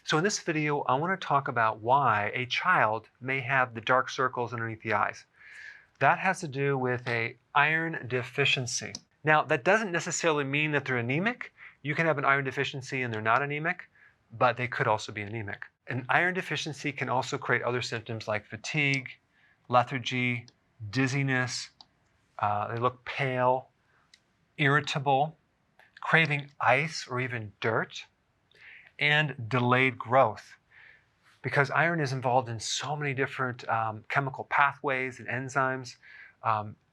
So in this video, I want to talk about why a child may have the dark circles underneath the eyes. That has to do with a iron deficiency. Now, that doesn't necessarily mean that they're anemic. You can have an iron deficiency and they're not anemic, but they could also be anemic. An iron deficiency can also create other symptoms like fatigue, lethargy, dizziness, they look pale, irritable, craving ice or even dirt, and delayed growth. Because iron is involved in so many different chemical pathways and enzymes,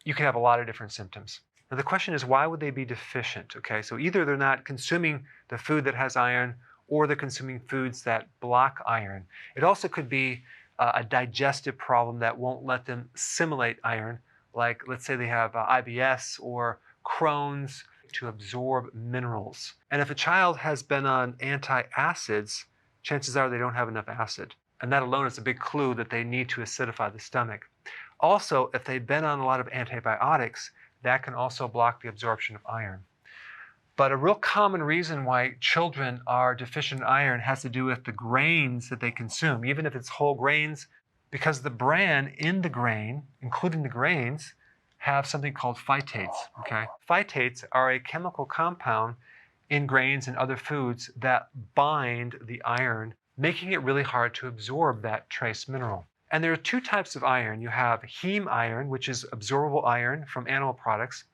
you can have a lot of different symptoms. Now the question is, why would they be deficient? Okay, so either they're not consuming the food that has iron, or they're consuming foods that block iron. It also could be a digestive problem that won't let them assimilate iron, like let's say they have IBS or Crohn's, to absorb minerals. And if a child has been on antacids, chances are they don't have enough acid. And that alone is a big clue that they need to acidify the stomach. Also, if they've been on a lot of antibiotics, that can also block the absorption of iron. But a real common reason why children are deficient in iron has to do with the grains that they consume, even if it's whole grains, because the bran in the grain, including the grains, have something called phytates. Okay? Phytates are a chemical compound in grains and other foods that bind the iron, making it really hard to absorb that trace mineral. And there are two types of iron. You have heme iron, which is absorbable iron from animal products,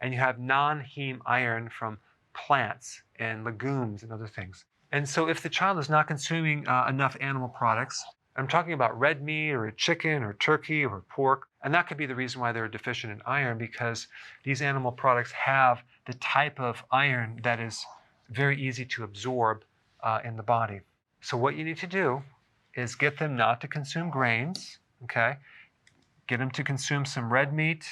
and you have non-heme iron from plants and legumes and other things. And so if the child is not consuming enough animal products, I'm talking about red meat or chicken or turkey or pork, and that could be the reason why they're deficient in iron, because these animal products have the type of iron that is very easy to absorb in the body. So what you need to do is get them not to consume grains, okay? Get them to consume some red meat,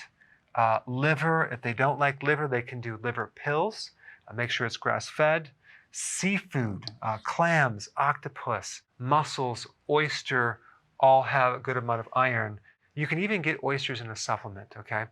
liver. If they don't like liver, they can do liver pills. Make sure it's grass-fed. Seafood, clams, octopus, mussels, oyster, all have a good amount of iron. You can even get oysters in a supplement, okay?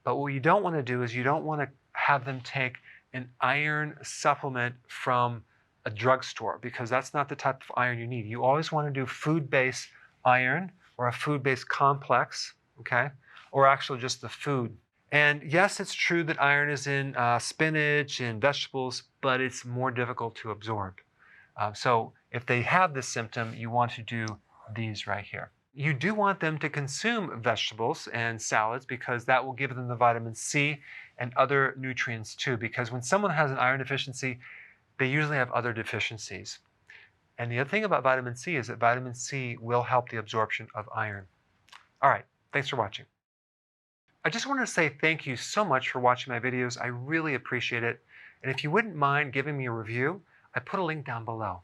But what you don't want to do is you don't want to have them take an iron supplement from a drugstore, because that's not the type of iron you need. You always want to do food-based iron or a food-based complex, okay? Or actually just the food. And yes, it's true that iron is in spinach and vegetables, but it's more difficult to absorb. So if they have this symptom, you want to do these right here. You do want them to consume vegetables and salads, because that will give them the vitamin C and other nutrients too. Because when someone has an iron deficiency, they usually have other deficiencies. And the other thing about vitamin C is that vitamin C will help the absorption of iron. All right, thanks for watching. I just wanted to say thank you so much for watching my videos. I really appreciate it. And if you wouldn't mind giving me a review, I put a link down below.